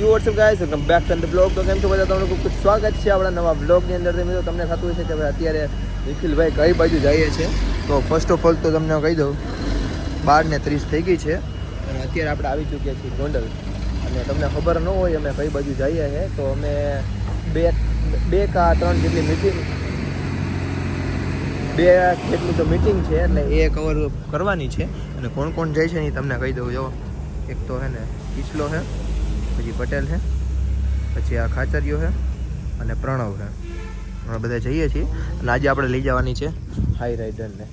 You WhatsApp guys welcome back to the blog. તો કેમ છો બધા? તમને ખૂબ ખૂબ સ્વાગત છે આપણા નવા બ્લોગની અંદર. મિત્રો તમને થતું હશે કે અત્યારે નિખિલભાઈ કઈ બાજુ જઈએ છે. તો ફર્સ્ટ ઓફ ઓલ તો તમને કહી દઉં 12:30 થઈ ગઈ છે અને અત્યારે આપણે આવી ચૂક્યા છીએ ગોંડલ. અને તમને ખબર ન હોય અમે કઈ બાજુ જઈએ છીએ તો અમે બે કા ત્રણ જેટલી મીટિંગ છે એટલે એ કવર કરવાની છે. અને કોણ કોણ જાય છે એ તમને કહી દઉં. જો એક તો હે ને કિસલો છે, પછી પટેલ છે, પછી આ ખાચરિયો છે અને પ્રણવ છે. અમે બધા જઈએ છીએ અને આજે આપણે લઈ જવાની છે હાઈ રાઇડરને.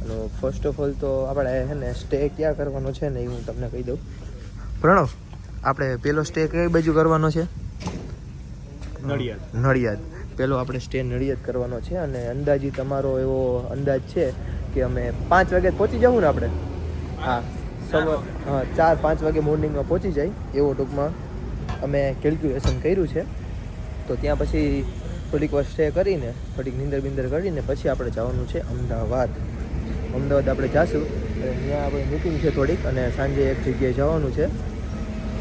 અને ફર્સ્ટ ઓફ ઓલ તો આપણે છે ને સ્ટે ક્યાં કરવાનો છે ને એ હું તમને કહી દઉં. પ્રણવ, આપણે પેલો સ્ટે કઈ બાજુ કરવાનો છે? નડિયાદ. પેલો આપણે સ્ટે નડિયાદ કરવાનો છે. અને અંદાજી તમારો એવો અંદાજ છે કે અમે 5 વાગે પહોંચી જવું ને આપણે. હા, 4-5 વાગે મોર્નિંગમાં પહોંચી જાય એવો ટૂંકમાં અમે કેલ્ક્યુલેશન કર્યું છે. તો ત્યાં પછી થોડીક વાર સ્ટે કરીને થોડીક નીંદર કરીને પછી આપણે જવાનું છે અમદાવાદ આપણે જઈશું. ત્યાં આપણે મીટિંગ છે થોડીક અને સાંજે એક જગ્યાએ જવાનું છે.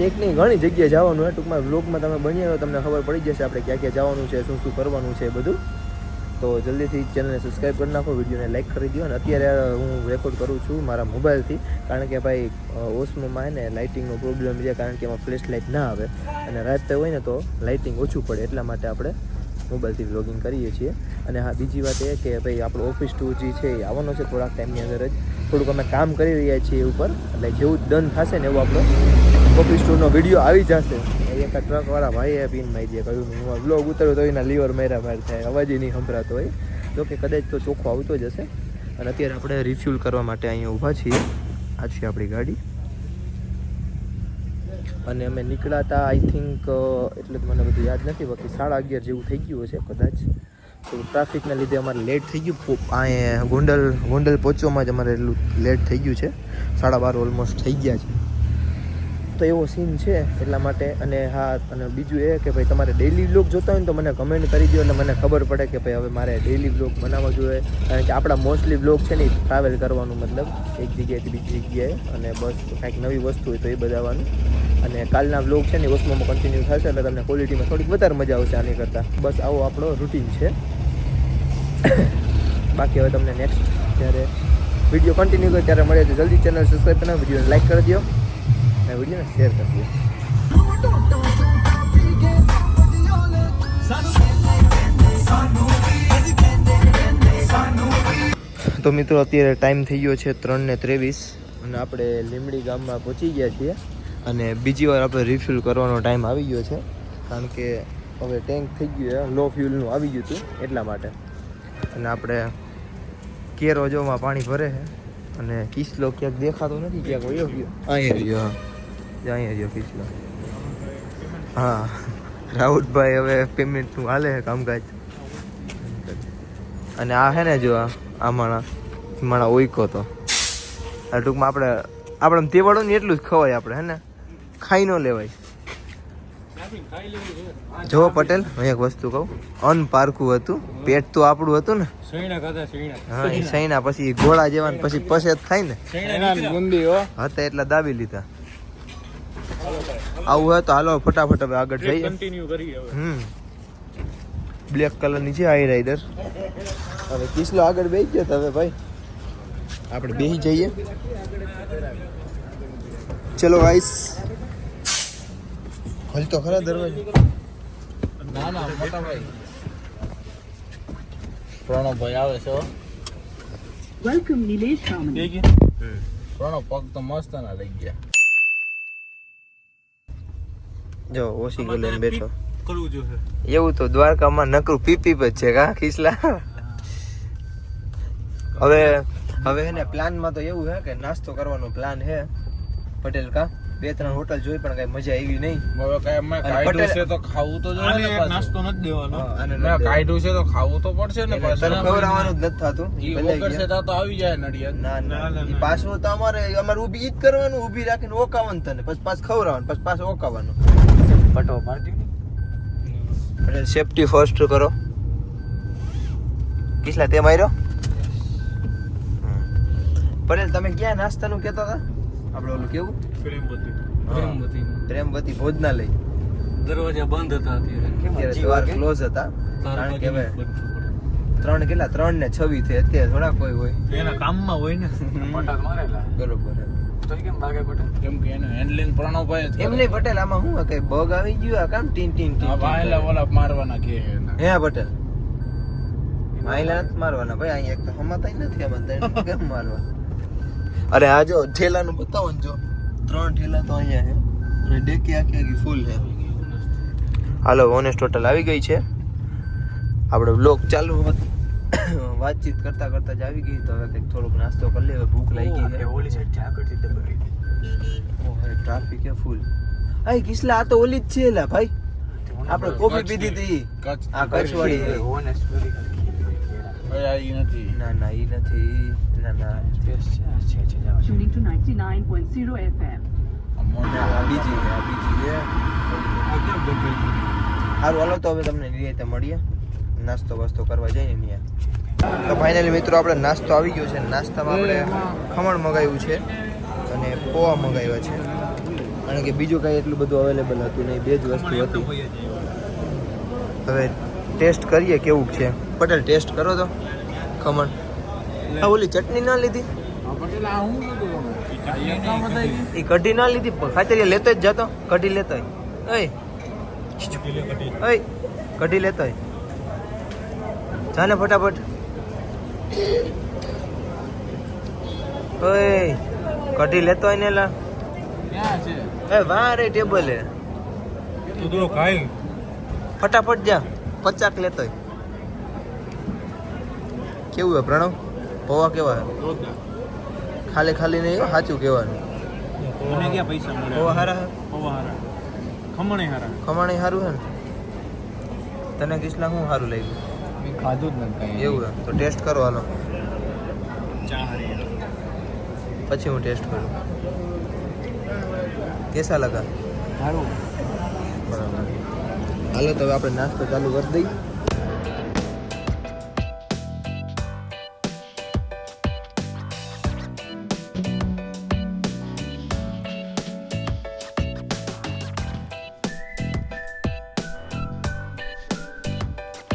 એક નહીં ઘણી જગ્યાએ જવાનું છે. ટૂંકમાં વ્લોગમાં તમે બન્યા તો તમને ખબર પડી જશે આપણે ક્યાં ક્યાં જવાનું છે, શું શું કરવાનું છે બધું. તો જલ્દીથી ચેનલને સબસ્ક્રાઈબ કરી નાખો, વિડીયોને લાઈક કરી દો. અને અત્યારે હું રેકોર્ડ કરું છું મારા મોબાઈલથી, કારણ કે ભાઈ ઓસ્મોમાં છે ને લાઇટિંગનો પ્રોબ્લેમ છે, કારણ કે એમાં ફ્લેશ લાઇટ ના આવે અને રાત હોય ને તો લાઇટિંગ ઓછું પડે, એટલા માટે આપણે મોબાઈલથી વ્લોગિંગ કરીએ છીએ. અને હા, બીજી વાત એ કે ભાઈ આપણો ઓફિસ ટૂર જે છે એ આવવાનો છે થોડાક ટાઈમની અંદર જ. થોડુંક અમે કામ કરી રહ્યા છીએ એ ઉપર, એટલે જેવું ડન થશે ને એવું આપણો ઓફિસ ટૂરનો વિડીયો આવી જશે. એક ટ્રકવાળા ભાઈએ પીન મારી દે કહ્યું હું બ્લોગ ઉતર્યો તો એના લીવર માર થાય, અવાજ નહીં સંભળાતો હોય. જો કે કદાચ તો ચોખ્ખો આવતો જ હશે. અને અત્યારે આપણે રિફ્યુલ કરવા માટે અહીંયા ઊભા છીએ. આ છે આપણી ગાડી. અને અમે નીકળ્યા હતા આઈ થિંક, એટલે તો મને બધું યાદ નથી, બાકી 11:30 જેવું થઈ ગયું હશે કદાચ. તો ટ્રાફિકના લીધે અમારે લેટ થઈ ગયું. અહીંયા ગોંડલ પહોંચવામાં જ અમારે એટલું લેટ થઈ ગયું છે. 12:30 ઓલમોસ્ટ થઈ ગયા છે. તો એવો સીન છે એટલા માટે. અને હા, અને બીજું એ કે ભાઈ તમારે ડેઈલી વ્લોગ જોતા હોય ને તો મને કમેન્ટ કરી દો એટલે મને ખબર પડે કે ભાઈ હવે મારે ડેઈલી વ્લોગ બનાવવા જોઈએ. કારણ કે આપણા મોસ્ટલી વ્લોગ છે ને ટ્રાવેલ કરવાનું, મતલબ એક જગ્યાએથી બીજી જગ્યાએ, અને બસ કાંઈક નવી વસ્તુ હોય તો એ બતાવવાનું. અને કાલના વ્લોગ છે ને ઓસ્મોમાં કન્ટિન્યુ થશે એટલે તમને ક્વોલિટીમાં થોડીક વધારે મજા આવશે આની કરતાં. બસ આવો આપણો રૂટીન છે. બાકી હવે તમને નેક્સ્ટ જ્યારે વિડીયો કન્ટિન્યુ કરે ત્યારે મળે તો જલ્દી ચેનલ સબસ્ક્રાઈબ કરીને વિડીયોને લાઈક કરી દો અને વિડીયોને શેર કરી દો. તો મિત્રો અત્યારે ટાઈમ થઈ ગયો છે 3:23 અને આપણે લીમડી ગામમાં પહોંચી ગયા છીએ. અને બીજી વાર આપણે રિફિલ કરવાનો ટાઈમ આવી ગયો છે, કારણ કે હવે ટેન્ક થઈ ગયું લો ફ્યુલનું આવી ગયું હતું એટલા માટે. અને આપણે કેરો જોમાં પાણી ભરે છે અને કિસલો ક્યાંક દેખાતો નથી, ક્યાંક વયો ગયો. અહીંયા રહ્યો કિસલો. હા, રાહુલભાઈ હવે પેમેન્ટનું હાલે છે કામકાજ. અને આ છે ને જો આ માણા ઓઈકો તો આ ટૂંકમાં આપણે તેવાડો ને એટલું જ ખવાય આપણે, હે ને, ખાઈ ન લેવાય. જો પટેલ, હું એક વસ્તુ કહું, અનપારખું હતું પેટ તો આપણું હતું ને. હા, એ સૈના પછી ઘોડા જેવા પછી પસેત થાય ને હતા એટલા દાબી લીધા. આવું હોય તો હાલો ફટાફટ હવે આગળ જઈએ. બ્લેક કલરની છે હાઈ રાઇડર. હવે કિસલો આગળ બેસી ગયો તો હવે ભાઈ આપણે બેસી જઈએ. ચલો ગાઈસ, હલ તો ખરા દરવાજો. ના મોટા ભાઈ પ્રણવભાઈ આવે છે. વેલકમ નિલેશ રામન. પ્રણવ પગ તો મસ્ત ના લઈ ગયા. જો ઓછી ગોલે બેઠો કરવું જોઈએ એવું તો દ્વારકામાં નકરું પીપી જ છે કા ખીસલા. હવે એને પ્લાનમાં તો એવું છે કે નાસ્તો કરવાનો પ્લાન છે પટેલ કા. 2-3 હોટલ જોઈ પણ કઈ મજા આવી નહીં. હવે કાઈ મેં કાઢ્યું છે તો ખાવું તો જોઈએ ને. નાસ્તો નથી દેવાનો. અને મેં કાઢ્યું છે તો ખાવું તો પડશે ને. પાછું ખવડાવવાનું જ નથી થતું. ઈ વગર છે તો આવી જાય નડિયાદ. ના ઈ પાછું તો અમારે ઊભી ઈ જ કરવાનું, ઊભી રાખીને ઓકાવાનું તને, પછી પાછું ખવડાવવાનું, પછી પાછું ઓકાવાનું. પટો પાડ્યું એટલે સેફટી ફર્સ્ટ કરો. કિસલા તે માર્યો. પટેલ તમે ક્યાં નાસ્તાનું કહેતા હતા આપણે? ઓલું કેવું પ્રેમવતી પ્રેમવતી ભોજનાલય. દરવાજા બંધ હતા અત્યારે દ્વાર ક્લોઝ હતા કારણ કે હવે 3:06 થઈ અત્યારે થોડા કોઈ હોય એના કામમાં હોય ને પટાક મારેલા બરોબર તો કેમ ભાગે પટેલ કેમ કે એનું હેન્ડલિંગ પ્રણવભાઈ જ એમ નહીં પટેલ આમાં શું કઈ બગ આવી ગયું આ કામ ટીન ટીન ટીન વાયલા ઓલા મારવાના કે હે પટેલ માયલા નથી મારવાના ભાઈ અહીંયા એક તો હમાતા નથી આમાં તને કેમ મારવા અરે આ જો ઠેલાનું બતાવો ને જો 3 ઠેલા તો અહીંયા છે અને ડેકી આખી ફૂલ છે. હાલો ઓનેસ્ટ હોટલ આવી ગઈ છે આપણે બ્લોગ ચાલુ વાતચીત કરતા કરતા જ આવી ગઈ તો હવે કંઈક થોડોક નાસ્તો કરી લે ભૂખ લાગી ગઈ છે. ઓલી સાઈડ થી આગળથી ડબલ રહી ઓહે ટ્રાફિક છે ફૂલ. આય કિસલા આ તો ઓલી જ છે એલા ભાઈ આપણે કોફી પીધી હતી આ કચ્છવાળી છે. ઓનેસ્ટ વેરી ભાઈ આ ઈ નથી ના ના ઈ નથી ના ના Tuning to 99.0 FM. આ બીજી છે આ બીજી છે. સારું હાલો તો હવે તમને નિરાંતે મળીએ નાસ્તો વાસ્તો કરવા જઈએ ને ત્યાં. તો ફાઇનલી મિત્રો આપણે નાસ્તો આવી ગયો છે. નાસ્તામાં આપણે ખમણ મગાવ્યું છે અને પોવા મગાવ્યા છે કારણ કે બીજું કાંઈ એટલું બધું અવેલેબલ હતું નહીં, 2 જ વસ્તુ હતી. હવે ટેસ્ટ કરીએ કેવું છે. પટેલ ટેસ્ટ કરો તો ખમણ. આ ઓલી ચટણી ના લીધી પટેલ આ હું કીધું એ કઢી ના લીધી ખાતરિયા લેતો જ જતો કઢી લેતો ઓય કઢી લેતો જાને ફટાફટ ઓય કઢી લેતો હોય ને લા ક્યાં છે એ વાહ રે ટેબલ હે તું તો ખાઈ ફટાફટ જા 50 લેતો હોય. કેવું હે પ્રણવ પૌવા કેવા હે? ખાલી ખાલી નહીં સાચું કહેવાનું. મને ક્યાં પૈસા મળે પૌવા હારા હે પૌવા હારા ખમણે હારા ખમણ સારું હે ને તને કિસલા શું સારું લાગ્યું? મેં ખાધું જ નથી એવું હે તો ટેસ્ટ કરો હાલો ચા હારી પછી હું ટેસ્ટ કરું. કેસા લગા? સારું બરાબર હાલો તો હવે આપણે નાસ્તો ચાલુ કરી દઈએ.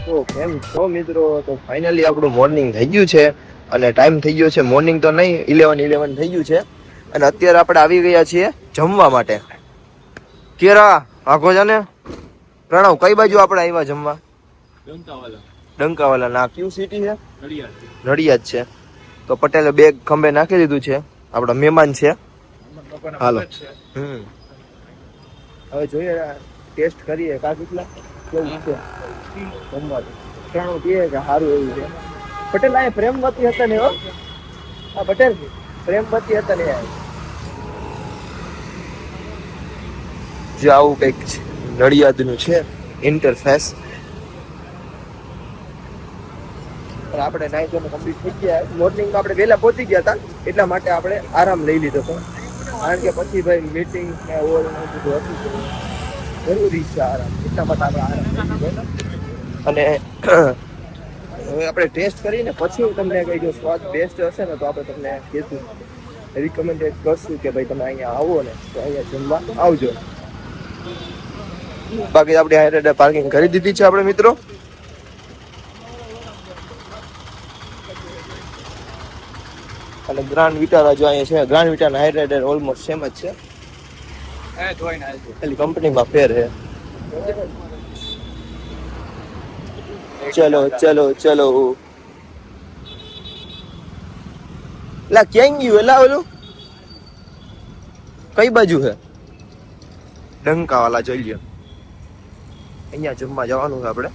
તો કેમ છો મિત્રો? તો ફાઇનલી આપણું મોર્નિંગ થઈ ગયું છે અને ટાઈમ થઈ ગયો છે મોર્નિંગ તો નહીં 11 થઈ ગયું છે અને અત્યારે આપણે આવી ગયા છીએ જમવા માટે. કેરા આખો છે ને પ્રણવ કઈ બાજુ આપણે આવ્યા જમવા? ડંકાવાલા ના ક્યુ સિટી છે નડિયાદ છે. તો પટેલે બેગ ખંભે નાખી દીધું છે આપણા મહેમાન છે. હાલો હવે જોઈએ ટેસ્ટ કરીએ કા કેટલા કેવું છે જમવાનું. પ્રણવ કહે કે સારું એવું છે. પટેલ આ પ્રેમવતી હતા ને હો હા પટેલ પ્રેમવતી હતા ને જે આવું કંઈક નડિયાદનું છે ઇન્ટરફેસ. પણ આપણે નાઈ ધોઈને કમ્પ્લીટ થઈ ગયા. મોર્નિંગમાં આપણે વહેલા પહોંચી ગયા હતા એટલા માટે આપણે આરામ લઈ લીધો હતો કારણ કે પછી ભાઈ મીટિંગ ને ઓલ બધું હતું જરૂરી છે આરામ એટલા માટે આપણે આરામ લઈ લીધો. અને હવે આપણે ટેસ્ટ કરીને પછી તમને કઈ જો સ્વાદ બેસ્ટ હશે ને તો આપણે તમને કહીશું રિકમેન્ડેડ કરશું કે ભાઈ તમે અહીંયા આવો ને તો અહીંયા જમવા આવજો. બાકી આપણે હાઈરેડ પાર્કિંગ કરી દીધી છે આપણે મિત્રો. અને ગ્રાન્ડ વિટારા જો અહીંયા છે ગ્રાન્ડ વિટારા હાઈરેડ ઓલમોસ્ટ સેમ જ છે ખાલી કંપનીમાં ફેર છે. ચલો ચલો ચલો લા ક્યાં ગયું એલા ઓલું કઈ બાજુ છે? ડંકાવાલા જોઈએ અહીંયા જમવા જવાનું છે આપણે.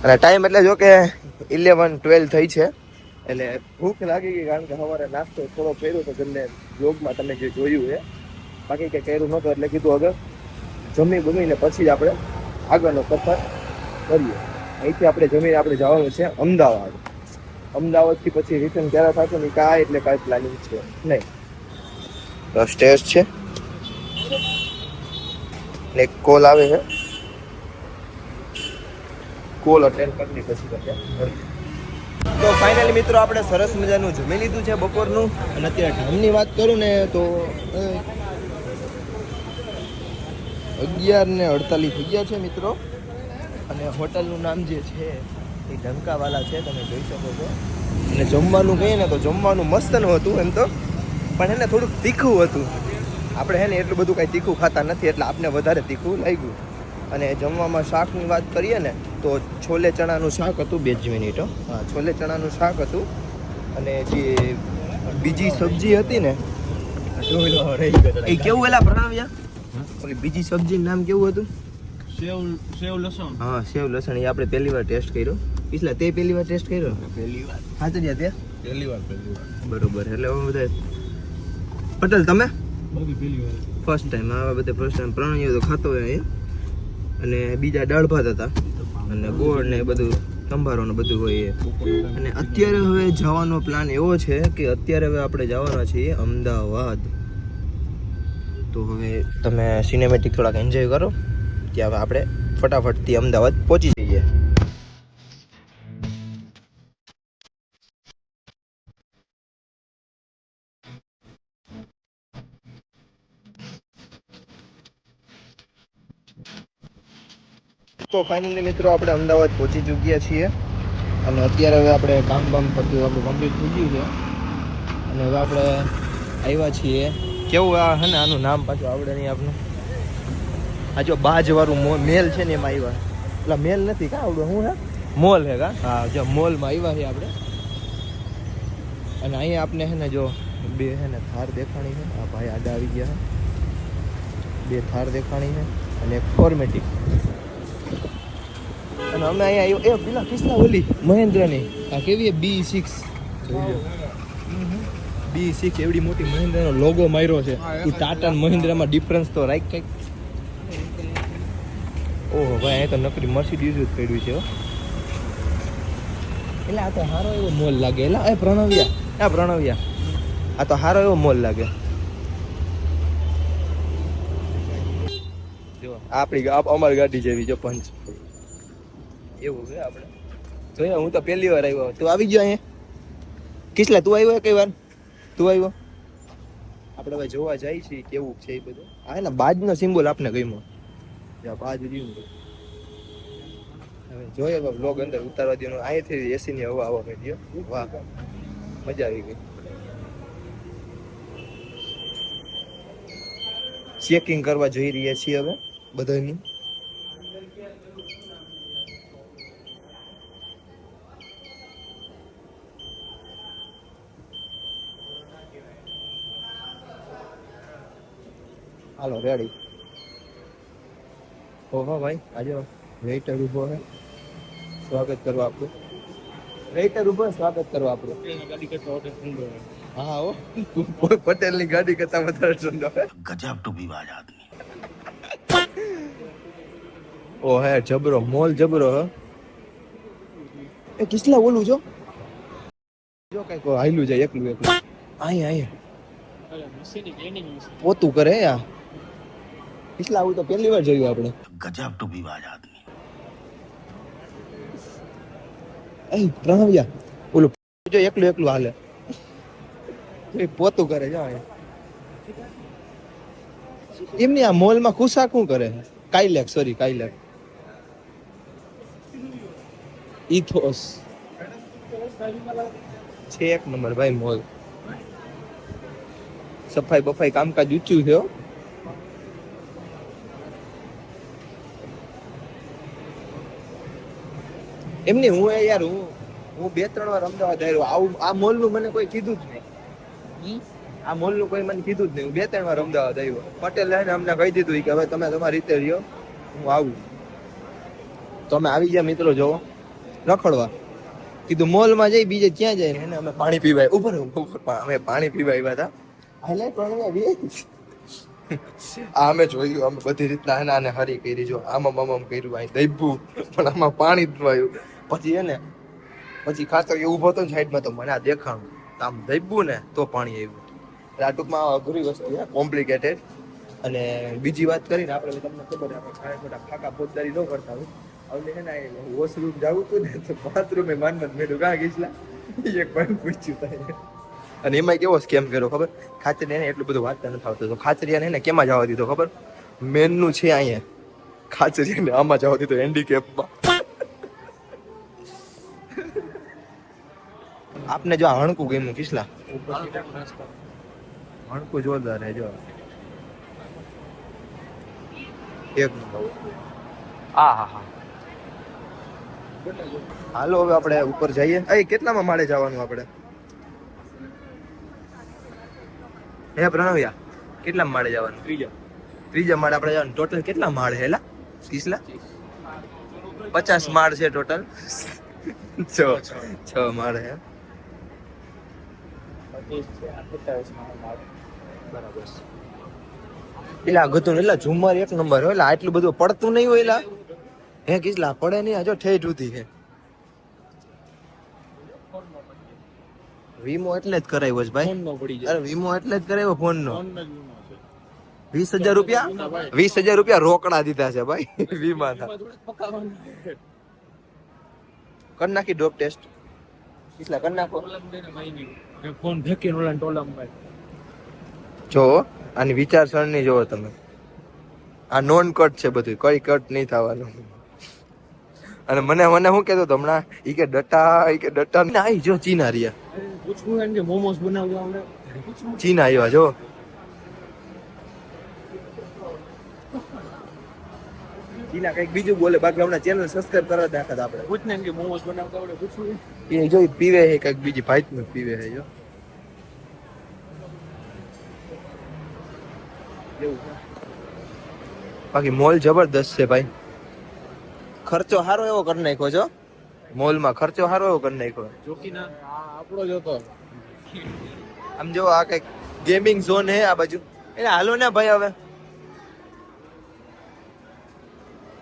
અને ટાઈમ એટલે જો કે 11-12 થઈ છે એટલે ભૂખ લાગી ગઈ કારણ કે સવારે નાસ્તો થોડો કર્યો તો તમને બ્લોગમાં તમે જે જોયું છે. બાકી કંઈ કર્યું નહોતું એટલે કીધું આગળ જમી બમીને પછી જ આપણે આગળનો સફર કરીએ. અહીંથી આપણે જમીને આપણે જવાનું છે અમદાવાદ. અમદાવાદથી પછી રિટર્ન ક્યારે થશે ને કાંઈ એટલે કાંઈ પ્લાનિંગ છે નહીં. સ્ટેજ છે ને એક કોલ આવે છે કોલ અટેન્ડ કરી પછી કરીએ. તો ફાઇનલી મિત્રો આપણે સરસ મજાનું જમી લીધું છે બપોરનું અને અત્યારે ટાઈમની વાત કરું ને તો 11:48 થઈ ગયા છે મિત્રો. અને હોટલનું નામ જે છે એ ઢંકાવાલા છે, તમે જોઈ શકો છો. અને જમવાનું કહીએ ને તો જમવાનું મસ્ત ન હતું એમ તો, પણ એને થોડુંક તીખું હતું. આપણે હે ને એટલું બધું કાંઈ તીખું ખાતા નથી, એટલે આપણે વધારે તીખું લાગ્યું. અને જમવામાં શાકની વાત કરીએ ને તો છોલે ચણાનું શાક હતું. 2 મિનિટ. હા, છોલે ચણાનું શાક હતું. અને જે બીજી સબ્જી હતી ને એ કેવું એલા પ્રણાવ્યા, ઓલી બીજી સબ્જીનું નામ કેવું હતું? સેવ લસણ. હા, સેવ લસણ. એ આપણે પહેલી વાર ટેસ્ટ કર્યો. પિછલા તે પહેલી વાર ટેસ્ટ કર્યો? પહેલી વાર. હાજરિયા તે પહેલી વાર. બરોબર. એટલે હવે બધા પટેલ તમે બધી પહેલી વાર. ફર્સ્ટ ટાઈમ આવા બધા ફર્સ્ટ ટાઈમ પ્રણ્યો તો ખાતો હોય એ. અને બીજા દાળ ભાત હતા અને ગોળ ને બધું સંભારો ને બધું હોય એ. અને અત્યારે હવે જવાનો પ્લાન એવો છે કે અત્યારે હવે આપણે જવાના છીએ અમદાવાદ. તો હવે તમે સિનેમેટિક થોડાક એન્જોય કરો, ત્યાં હવે આપણે ફટાફટથી અમદાવાદ પહોંચી જઈએ. તો ફાઇનલી મિત્રો આપણે અમદાવાદ પહોંચી ચૂક્યા છીએ. અને અત્યારે હવે આપણે કામ બધું આપણું કમ્પ્લીટ થઈ ગયું છે. અને હવે આપણે આવ્યા છીએ, કેવું આ હે ને આનું નામ પાછું આવડે નહીં આપનું, આ જો બાજવાળું મેલ છે ને એમાં આવ્યા. એટલે મેલ નથી કા આવડું, શું હે મોલ હે કા? હા, જો મોલમાં આવ્યા છીએ આપણે. અને અહીંયા આપણે હે ને જો બે હે ને થાર દેખાણી છે. આ ભાઈ આડા આવી ગયા છે. 2 થાર દેખાણી છે અને એક ફોર્મેટિક. અને અમે અહીંયા આવ્યો એ પેલા કિસલા ઓલી મહેન્દ્રની આ કેવી B6 જોઈ લો. B6 એવડી મોટી મહેન્દ્રનો લોગો માર્યો છે. એ ટાટા અને મહિન્દ્રામાં ડિફરન્સ તો રાખ કંઈક. ઓહો ભાઈ, અહીં તો નકરી મર્સિડીઝ જ પડ્યું છે. એટલે આ તો સારો એવો મોલ લાગે. એટલે એ પ્રણવ્યા આ તો સારો એવો મોલ લાગે. જો આપણી અમારી ગાડી જેવી જો પંચ એવું છે. આપણે જોયા, હું તો પહેલી વાર આવ્યો. તું આવી ગયો અહીંયા કિસલા? તું આવ્યો કઈ વાર? તું આવ્યો? આપણે હવે જોવા જાય છે કેવું છે એ બધું. આ ને બાજનો સિમ્બોલ આપને ગમ્યો. બાજ રહ્યું હવે જોઈએ બ્લોગ અંદર ઉતારવા દેવાનો. અહીંથી એસીની હવા આવવા માંડી. વાહ, મજા આવી ગઈ. ચેકિંગ કરવા જઈ રહ્યા છીએ હવે બધાની. હાલો રેડી. ઓહો ભાઈ, આજો વેઇટર ઉભો છે, સ્વાગત કરવા આપણું. વેઇટર ઉભો, સ્વાગત કરવા આપણું. ગાડી કરતા હોટલ ઠંડો. હા હો, પટેલ ની ગાડી કરતા વધારે ઠંડો છે. ગજબ ટુ બીવાજ આદમી. ઓ હે જબરો મોલ, જબરો હે. એ કિસલા ઓલું જો કઈક હાયલું જાય એકલું. અહીંયા પોતું કરે યા. કિસલા આવું તો પહેલી વાર જોયું આપણે. ગજબ ટુ બીવાજ આદમી. એ પ્રણવ્યા ઓલું જો એકલું હાલે. એ પોતું કરે જો એમની. આ મોલમાં ખુશા શું કરે? કાઈલેક ઇથોસ છે એક નંબર ભાઈ મોલ. સફાઈ બફાઈ કામકાજ ઊંચું છે. એમની હું યાર હું 2-3 વાર અમદાવાદ આવ્યો. આવું આ મોલ નું મને કોઈ કીધું જ નહીં. આ મોલ નું કોઈ મને કીધું જ નહીં. હું 2-3 વાર અમદાવાદ આવ્યો. પટેલ લઈને અમને કહી દીધું કે હવે તમે તમારી રીતે રહ્યો, હું આવું. તો અમે આવી ગયા મિત્રો જોવો રખડવા. કીધું મોલમાં જઈ બીજે ક્યાં જાય એને અમે પાણી પીવાય ઉપર અમે પાણી પીવા આવ્યા હતા. હાલે પણ આ અમે જોયું, અમે બધી રીતના એના આને હરી કરી. જો આમ કર્યું, અહીં દઈભું પણ આમાં પાણી જ આવ્યું. પછી એને પછી ખાતર એ ઊભો હતો ને સાઈડમાં, તો મને આ દેખાણું આમ દઈભું ને તો પાણી આવ્યું. એટલે આ ટૂંકમાં અઘરી વસ્તુ છે, કોમ્પ્લિકેટેડ. અને બીજી વાત કરીને આપણે તમને ખબર છે આપણે ઘણા મોટા ફાકા ફોજદારી ન કરતા હોય. હવે છે ને વોશરૂમ જવું હતું ને તો બાથરૂમે માનમત મેળું કાં ગીસલા એક પણ પૂછ્યું થાય. અને એમાં કેવો સ્કેમ કર્યો ખબર? ખાચરિયાને એટલું બધું વાંચતા નથી આવતું, તો ખાચરિયાને કેમાં જવા દીધો ખબર? મેનનું છે અહીંયા ખાચરી ને આમાં જાવ તો હેન્ડીકેપમાં. આપને જો આ હણકું ગમ્યું કિસલા? હણકું જોરદાર હે જો. એક નંબર. હા. હાલો હવે આપણે ઉપર જઈએ. કેટલામાં માળે જવાનું આપણે? હે પ્રણવ્યા, કેટલા માળે જવાનું? ત્રીજા માળે આપણે જવાનું. ટોટલ કેટલા માળ હેલા કિસલા? 50 માળ છે ટોટલ. 6 માળ હે. બરાબર. એલા ગતું એલા ઝુમર એક નંબર હોય. એલા આટલું બધું પડતું નહીં હોય. એલા હે કિસલા પડે નહીં. આ જો ઠેઠ ઉધી છે. વીમો એટલે જ કરાવ્યો છે ભાઈ. અરે વીમો એટલે જ કરાવ્યો ફોન નો. 20,000 રૂપિયા 20,000 રૂપિયા રોકડા દીધા છે ભાઈ વીમાના. કર નાખી ડોપ ટેસ્ટ કિસલા કર નાખો. ફોન ફેંકીને ઓલા ટોલામાં જો આની વિચારસરણી જોવો તમે. આ નોન કટ છે બધું, કઈ કટ નહીં થવાનું. અને મને શું કહેતો હતો હમણાં ઈ કે ડટા ના આવી જો ચીના રહ્યા. પૂછવું એમ કે મોમોસ બનાવજો આપણે. ચીના આવ્યા જો. ચીના કઈક બીજું બોલે, બાકી હમણાં ચેનલ સબસ્ક્રાઇબ કરવા દાખલ આપણે. પૂછને એમ કે મોમોસ બનાવતા આવડે પૂછવું. એ જો પીવે છે કઈક બીજી ભાઈ નું પીવે છે જો. બાકી મોલ જબરદસ્ત છે ભાઈ. ખર્ચો સારો એવો કરી નાખ્યો છો મોલમાં. ખર્ચો સારો એવો કરી નાખ્યો. જોકીના આપણો જ હતો. આમ જો આ કઈક ગેમિંગ ઝોન હે આ બાજુ. એટલે હાલો ને ભાઈ હવે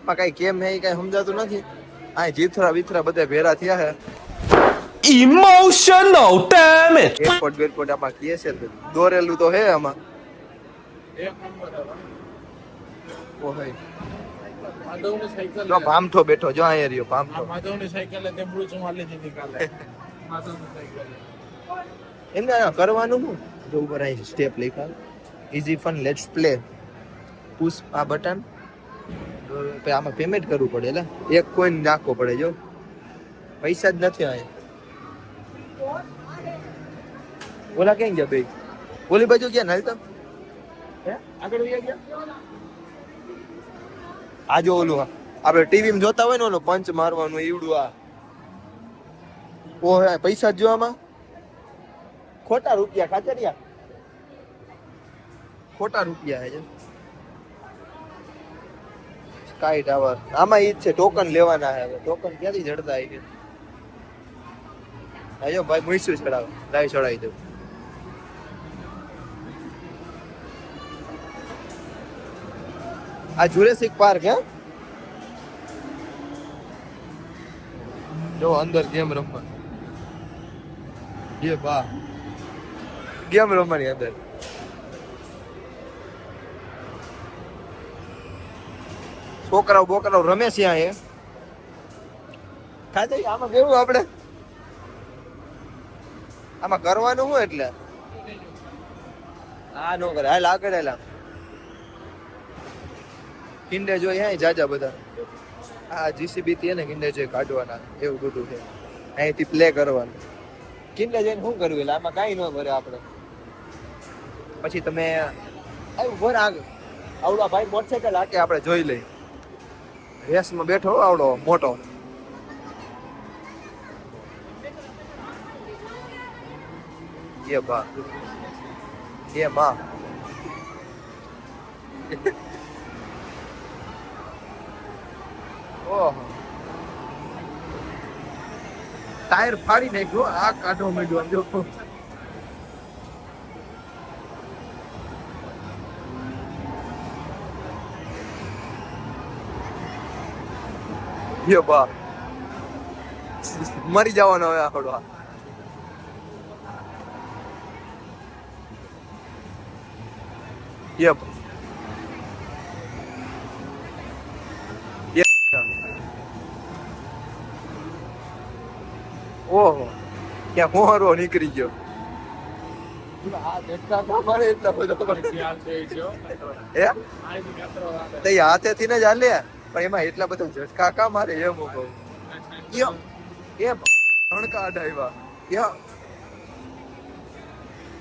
માં કઈ કેમ હે કઈ સમજાતું નથી. આ જીથરા વિથરા બધા ભેરા થયા હે. Emotional damage. એરપોર્ટ બેરપોર્ટ આમાં કીએ છે દોરેલું તો હે આમાં. એક નંબર હતો. ઓહે માધવની સાયકલ. જો ભામઠો બેઠો જો અહીંયા રહ્યો ભામઠો. માધવની સાયકલ તે બ્રુચ માલી દીધી કાલે. માધવની સાયકલ. એમને કરવાનું શું? જો ઉપર અહીં સ્ટેપ લખ્યા easy fun let's play. Push આ બટન. આમાં પેમેન્ટ કરવું પડે. એટલે એક કોઈન નાખવો પડે. જો પૈસા જ નથી અહીંયા. ઓલા ક્યાં ગયા ભાઈ? ઓલી બાજુ ગયા ને હાલતા આગળ વયા ગયા. આ જો ઓલું આપણે ટીવી માં જોતા હોય ને ઓલું પંચ મારવાનું ઈવડું આ. ઓહે પૈસા જ જો આમાં. ખોટા રૂપિયા ખાચરિયા. ખોટા રૂપિયા હે. સ્કાય ટાવર આમાં ઈ જ છે. ટોકન લેવાના હે. ટોકન ક્યાંથી જડતા આવી ગયા? આજો ભાઈ મુઈસું ચડાવ લાવી ચડાવી દઉં. આ જુરેસિક પાર્ક હે. જો અંદર ગેમ રમવા. એ બા ગેમ રમવાની અંદર. છોકરાઓ બોકરાઓ રમે છે અહીંયા. ખાતે આમાં કેવું આપણે આમાં કરવાનું શું? એટલે આ નો કરે. હાલ આગળ હાલ. કિંડે જોઈ હે જાજા બધા. આ જીસીબી થી ને કિંડે જોઈ કાઢવાના એવું બધું છે. અહીંથી પ્લે કરવાનું. કિંડે જઈને શું કરવું? એટલે આમાં કાંઈ ન ભરે આપણે. પછી તમે આવ્યું ભર આગળ આવડો ભાઈ મોટરસાયકલ હાકે આપણે જોઈ લઈ. રેસમાં બેઠો આવડો મોટો. એ બા એ માં ઓહો ટાયર ફાડી નાખ્યો. આ કાઢો માંડ્યો જો. એ બા મરી જવાનો હવે આખડો. Yep. ઓહો ક્યાં હોરો નીકળી ગયો. આ ઝટકા કા મારે એટલા બધા એ તે હાથેથી ને જ હાલે પણ એમાં એટલા બધા ઝટકા કા મારે એમ હું કહું યો એ ભણકા અડાવ્યા યો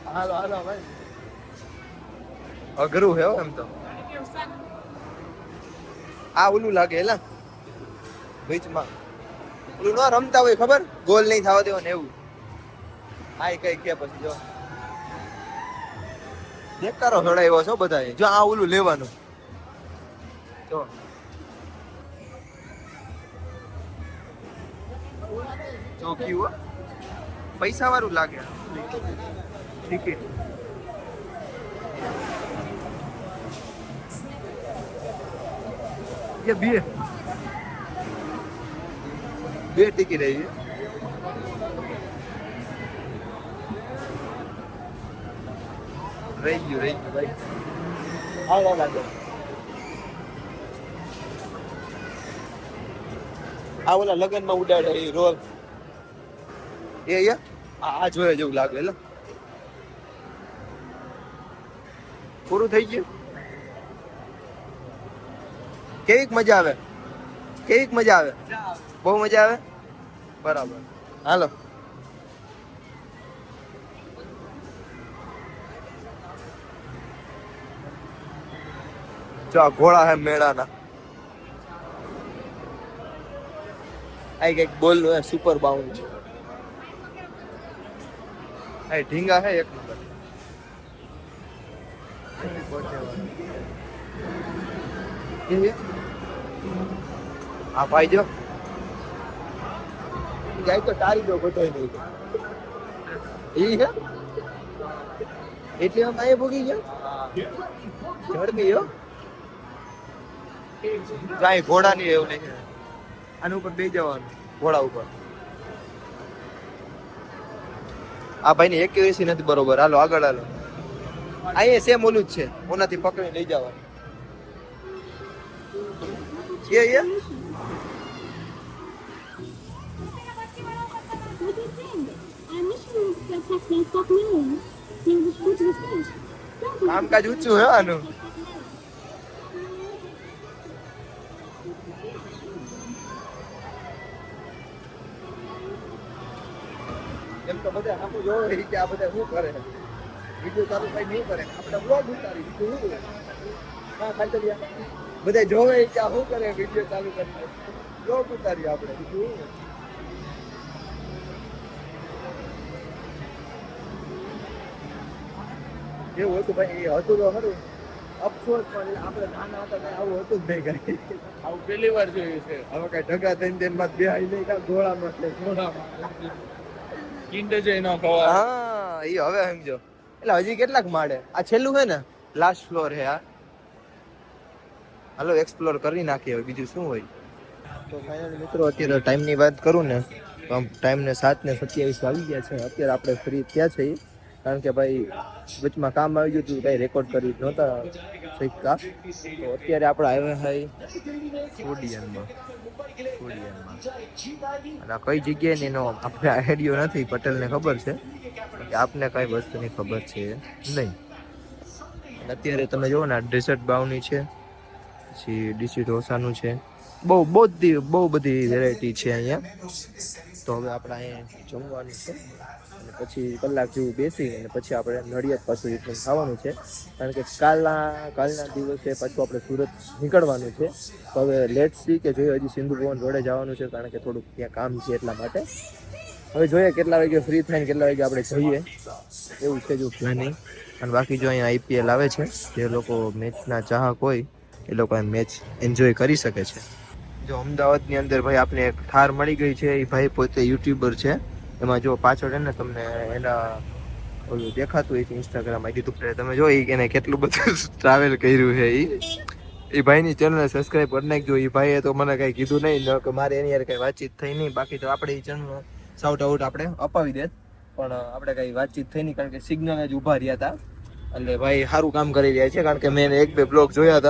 હાલો હાલો ભાઈ અઘરું હે એમ તો આ ઓલું લાગે એલા બીચમાં ઓલું ન રમતા હોય ખબર ગોલ નહીં થવા દેવો ને એવું આ કઈ કે પછી જો દેખારો હડાવ્યો છો બધા જો આ ઓલું લેવાનું જો ચોકી હો પૈસા વાળું લાગે ટિકિટ ये બે ટિકિટ આવી રહી ગયું ભાઈ હાલો લાગે આ ઓલા લગન માં ઉડાડે એ રોલ એ આ જોયા જેવું લાગે એટલે પૂરું થઈ ગયું કેવીક મજા આવે બહુ મજા આવે બરાબર હાલો જો આ ઘોડા હે મેળાના આ કઈક બોલ સુપર બાઉન્ડ છે આ ઢીંગા હે એક નંબર આ ભાઈ જો જાય તો તારી દો બધો નહીં ઈ હે એટલે આમ ભોગી ગયા ઝડપી હો જાય ઘોડા ની એવું નહીં આના ઉપર બે જવાનું ઘોડા ઉપર આ ભાઈ ની એક્યુરેસી નથી બરોબર હાલો આગળ હાલો અહીંયા સેમ ઓલું જ છે ઓનાથી પકડી લઈ જવાનું ये કામકાજ ઊંચું હે આનું એમ તો બધા આખું જોવે કે આ બધા શું કરે વિડીયો ચાલુ કઈ નહીં કરે આપણે બ્લોગ ઉતારી બીજું શું હા ખાલી બધા જોવે કે આ શું કરે વિડીયો ચાલુ કરી બ્લોગ ઉતારી આપણે બીજું એવું હતું ભાઈ એ હતું તો ખરું અફસોસ પણ આપણે નાના હતા કઈ આવું હતું જ નહીં કઈ આવું પહેલી વાર જોયું છે હવે કઈ ઢગા થઈને તેમાં બે આઈ નહીં કાં ઘોડામાં કિંડ જઈ ન ખવાય હા એ હવે સમજો એટલે હજી કેટલાક માળે આ છેલ્લું છે ને લાસ્ટ ફ્લોર હે આ હાલો એક્સપ્લોર કરી નાખીએ હવે બીજું શું હોય તો ફાઇનલ મિત્રો અત્યારે ટાઈમની વાત કરું ને તો આમ ટાઈમને 7:27 વાગી ગયા છે અત્યારે આપણે ફ્રી થયા છીએ કારણ કે ભાઈ વચમાં કામ આવી ગયું હતું કંઈ રેકોર્ડ કરી નહોતા શીખતા તો અત્યારે આપણે આવ્યા હોય ઓડિયનમાં અને કઈ જગ્યાએ ને એનો આપણે આઈડિયો નથી પટેલને ખબર છે કે આપને કઈ વસ્તુની ખબર છે નહીં અત્યારે તમે જુઓ ને ડેઝર્ટ બાઉની છે પછી ડીસી ઢોસાનું છે બહુ બધી વેરાયટી છે અહીંયા તો હવે આપણે અહીંયા જમવાનું છે અને પછી કલાક જેવું બેસી અને પછી આપણે નડિયાદ પાછું રિટર્ન થવાનું છે કારણ કે કાલના દિવસે પાછું આપણે સુરત નીકળવાનું છે તો હવે લેટ સી કે જોઈએ હજી સિંધુ ભવન રોડે જવાનું છે કારણ કે થોડુંક ત્યાં કામ છે એટલા માટે હવે જોઈએ કેટલા વાગે ફ્રી થાય ને કેટલા વાગે આપણે જઈએ એવું છે જો પ્લાનિંગ અને બાકી જો અહીંયા આઈપીએલ આવે છે જે લોકો મેચના ચાહક હોય એ લોકો મેચ એન્જોય કરી શકે છે જો અમદાવાદની અંદર ભાઈ આપણે એક થાર મળી ગઈ છે એ ભાઈ પોતે યુટ્યુબર છે એમાં જો પાછળ ને તમને એના ઓલું દેખાતું હોય છે ઇન્સ્ટાગ્રામ આઈડી તો તમે જો એને કેટલું બધું ટ્રાવેલ કર્યું છે એ ભાઈની ચેનલને સબસ્ક્રાઈબ કરી નાખજો એ ભાઈએ તો મને કંઈ કીધું નહીં કે મારે એની યાર કંઈ વાતચીત થઈ નહીં બાકી તો આપણે એ ચેનલ શાઉટ આઉટ આપણે અપાવી દે પણ આપણે કંઈ વાતચીત થઈ નહીં કારણ કે સિગ્નલ જ ઊભા રહ્યા હતા એટલે ભાઈ સારું કામ કરી રહ્યા છે કારણ કે મેં 1-2 બ્લોગ જોયા હતા